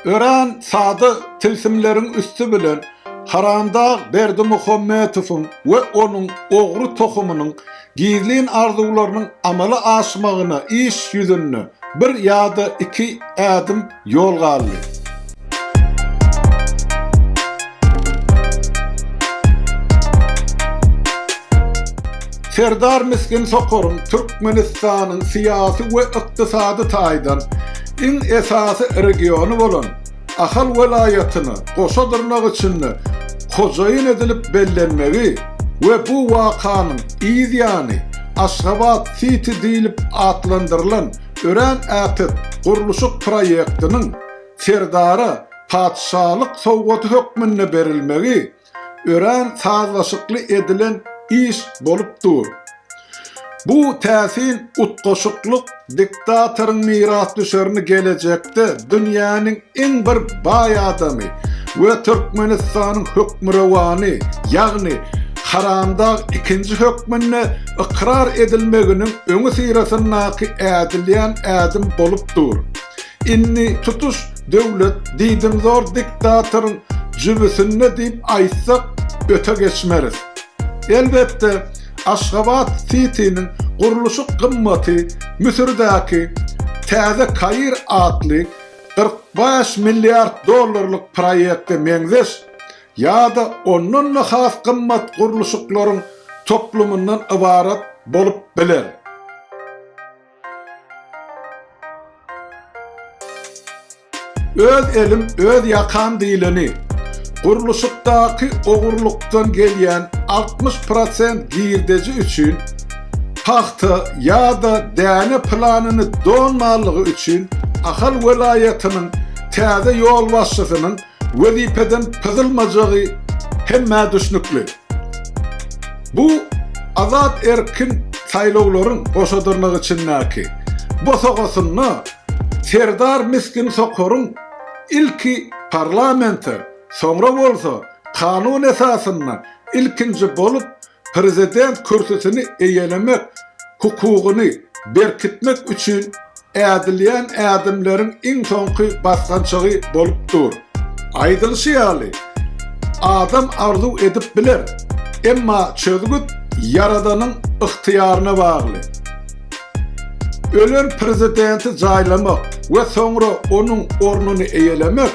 Ören sady tilsimlerin üstü bilen Haramda Berdimuhammetov'un ve onun oğru tohumının gizlin arzularının amala aşmağına iş yüzünü bir yada iki adım yol galdı. Serdar Miskin Sokor'un Türkmenistan'ın siyasi ve iktisadi taydan in esası regionu bolan Ahal velayetini koşadırnak içinde kocayin edilip bellenmevi ve bu vakanın izyani Aşgabat City deyilip adlandırılan Ören Atet Kuruluşuk proyektinin Serdar'a padişahlık sowgaty hökmünde berilmegi Ören sazlaşıklı edilen iş bolupdur. Bu täsin utgoşukluk diktatorun miras düşerini gelecekte dünyanın en bir bay adamı ve Türkmenistan'ın hükmüravani yani Haramda ikinci hükmünne ikrar edilmeginin öňü sirasyndaky ädilýän ädim bolupdur. Inni tutuş döwlet diýdim zor diktatorun jübüsünde diýip aýtsak öte geçmeriz. Elbette Aşgabat City'nin kuruluşu kımmatı Müsürdäki Täze Kair adlı 45 milyar dolarlık proyekte meňzeş ya da onunla has kımmat kuruluşuklaryň toplumundan ibarat bolup biler. Öz elim öz yakan diýileni Kuruluşukdaki ogurlukdan gelýän 60% girdeci üçün paxta ya da däne planını donmalygy üçün Ahal velayetinin täze yol başçysynyň wezipeden pyzylmajagy hemme düşnükli. Bu azat erkin saýlawlaryň boşadyrlygy üçinäki bu sogasyny Serdar Miskin Sokor'un ilki parlamenter sonra bolsa kanun esasında ilkinci bolup prezident kürsüsini eýelemek hukugyny berkitmek üçün ädilýän ädimleriň iň soňky basgançygy bolupdur. Aýdylşy ýaly adam arzu edip biler, emma çözgüt yaradanyň ıhtiýaryna bagly. Ölen prezidenti jaýlamak we sonra onun ornuny eýelemek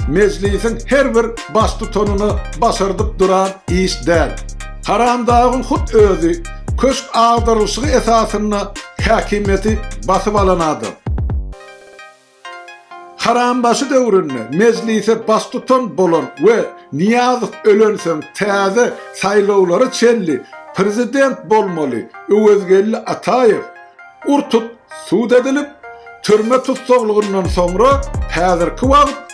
meclisin her bir baş tutanını başardıp duran iş däl. Haramdagyň hut özü köşk agdyrylşygy esasyna häkimeti basyp alanady. Harambaşy döwründe meclise baş tutan bolan we Niýazow ölensen täze saýlawlary çelli prezident bolmaly Öwezgelli Ataýew urtup suud edilip türme tutsaqlygyndan sonra häzirki wagt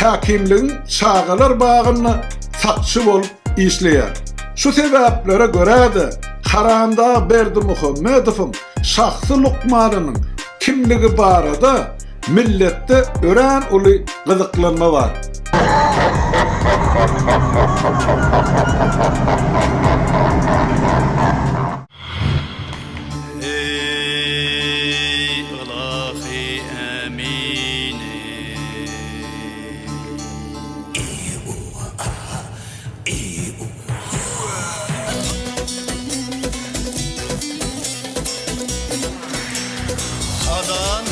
hakimliğin çağalar bağına satçı bolup işleyen. Şu sebeplere göre de Haramda Berdimuhammetov'un şahsı lukmanının kimligi barada millette ören uly gyzyklanma var. Adan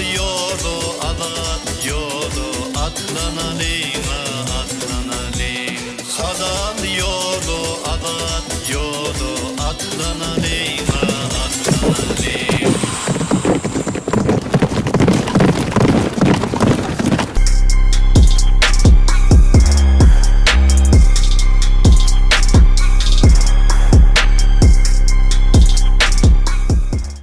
yolu atlanani